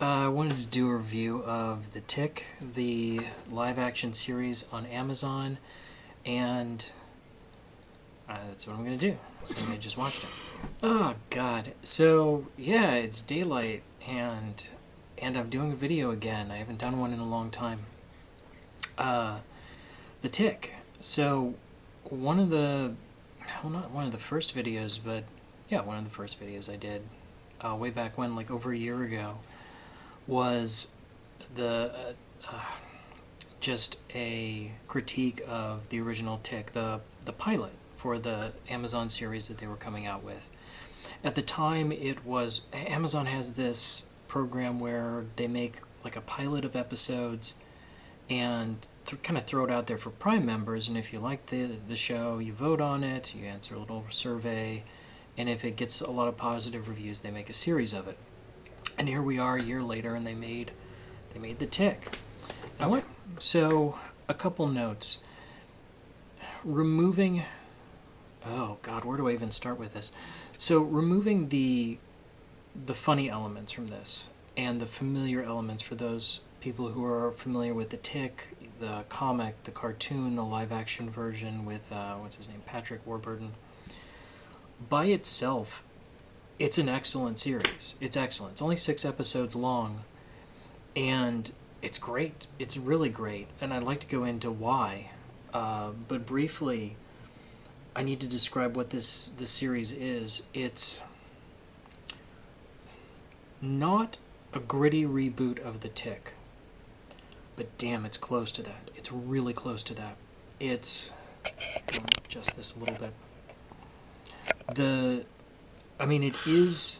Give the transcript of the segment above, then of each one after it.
I wanted to do a review of The Tick, the live-action series on Amazon, and that's what I'm going to do. So I just watched it. Oh, God. So, yeah, it's daylight, and I'm doing a video again. I haven't done one in a long time. The Tick. So, one of the... Well, not one of the first videos, but... Yeah, one of the first videos I did, way back when, like over a year ago, was the just a critique of the original Tick, the pilot for the Amazon series that they were coming out with. At the time, it was Amazon has this program where they make like a pilot of episodes and kind of throw it out there for Prime members, and if you like the show, you vote on it, you answer a little survey, and if it gets a lot of positive reviews, they make a series of it. And here we are a year later, and they made The Tick. Now, so a couple notes. Removing... Oh, God, where do I even start with this? So removing the funny elements from this, and the familiar elements for those people who are familiar with The Tick, the comic, the cartoon, the live-action version with, what's his name, Patrick Warburton. By itself, it's an excellent series. It's excellent. It's only 6 episodes long, and it's great. It's really great, and I'd like to go into why. But briefly, I need to describe what this series is. It's not a gritty reboot of The Tick, but damn, it's close to that. It's really close to that. It's... I'll adjust this a little bit. It is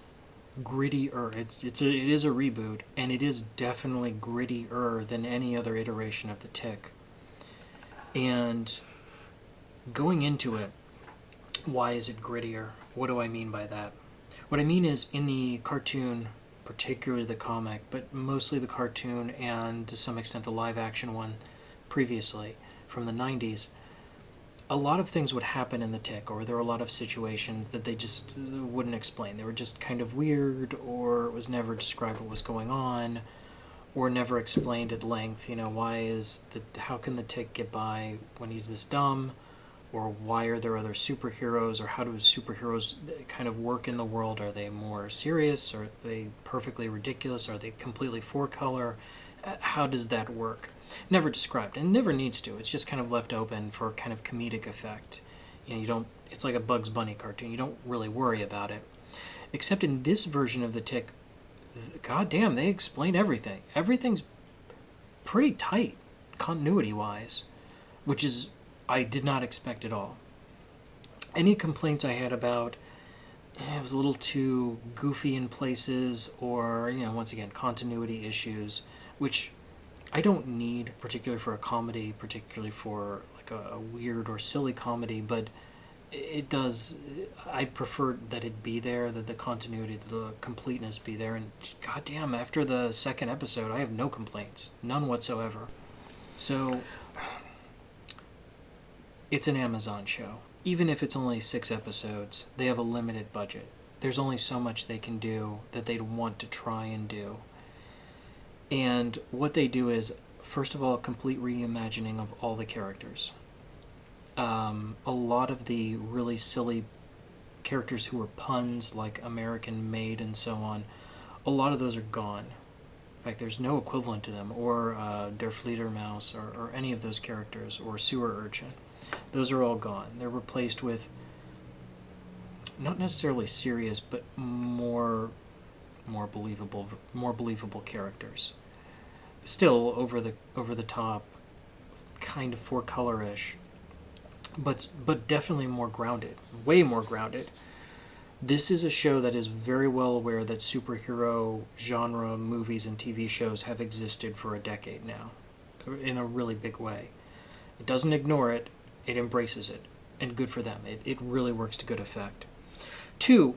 grittier. It is a reboot, and it is definitely grittier than any other iteration of The Tick. And going into it, why is it grittier? What do I mean by that? What I mean is, in the cartoon, particularly the comic, but mostly the cartoon and to some extent the live-action one previously from the 90s, a lot of things would happen in The Tick, or there were a lot of situations that they just wouldn't explain. They were just kind of weird, or it was never described what was going on, or never explained at length. How can the Tick get by when he's this dumb, or why are there other superheroes, or how do superheroes kind of work in the world? Are they more serious? Are they perfectly ridiculous? Are they completely four-color? How does that work? Never described, and never needs to. It's just kind of left open for kind of comedic effect. It's like a Bugs Bunny cartoon. You don't really worry about it. Except in this version of The Tick, goddamn, they explain everything. Everything's pretty tight, continuity-wise, which is, I did not expect at all. Any complaints I had about, it was a little too goofy in places, or, once again, continuity issues, which I don't need, particularly for a comedy, particularly for like a weird or silly comedy, but it does, I prefer that it be there, that the continuity, the completeness be there, and goddamn, after the second episode, I have no complaints, none whatsoever. So, it's an Amazon show. Even if it's only 6 episodes, they have a limited budget. There's only so much they can do that they'd want to try and do. And what they do is, first of all, a complete reimagining of all the characters. A lot of the really silly characters who were puns, like American Maid and so on, a lot of those are gone. In fact, there's no equivalent to them, or Der Fledermaus, or any of those characters, or Sewer Urchin. Those are all gone. They're replaced with not necessarily serious, but more believable characters. Still over the top, kind of four-color-ish, but definitely more grounded, way more grounded. This is a show that is very well aware that superhero genre movies and TV shows have existed for a decade now, in a really big way. It doesn't ignore it, it embraces it, and good for them. It really works to good effect. 2,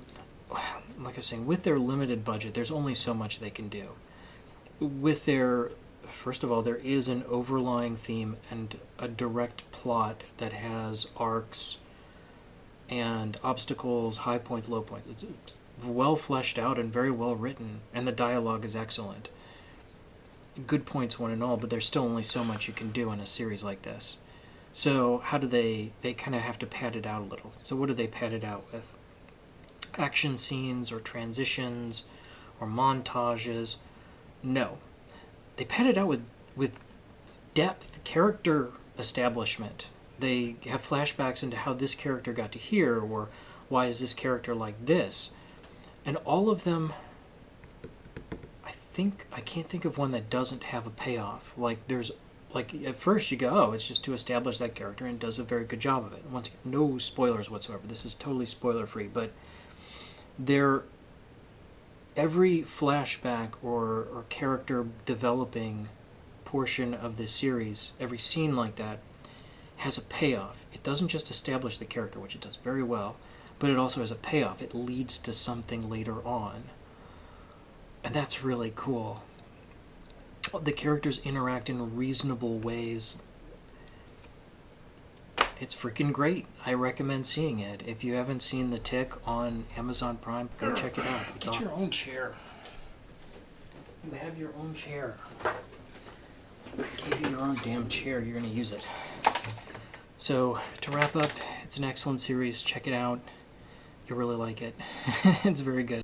like I was saying, with their limited budget, there's only so much they can do. First of all, there is an overlying theme and a direct plot that has arcs and obstacles, high points, low points. well fleshed out and very well written, and the dialogue is excellent. Good points one and all, but there's still only so much you can do in a series like this. So how do they kind of have to pad it out a little. So what do they pad it out with? Action scenes or transitions or montages? No. They pad it out with depth, character establishment. They have flashbacks into how this character got to here, or why is this character like this. And all of them, I can't think of one that doesn't have a payoff. Like at first you go, oh, it's just to establish that character, and it does a very good job of it. Once again, no spoilers whatsoever. This is totally spoiler free, but every flashback or character developing portion of this series, every scene like that, has a payoff. It doesn't just establish the character, which it does very well, but it also has a payoff. It leads to something later on. And that's really cool. The characters interact in reasonable ways. It's freaking great. I recommend seeing it. If you haven't seen The Tick on Amazon Prime, go check it out. It's Get your own chair. You have your own chair. I gave you your own damn chair. You're going to use it. So, to wrap up, it's an excellent series. Check it out. You'll really like it. It's very good.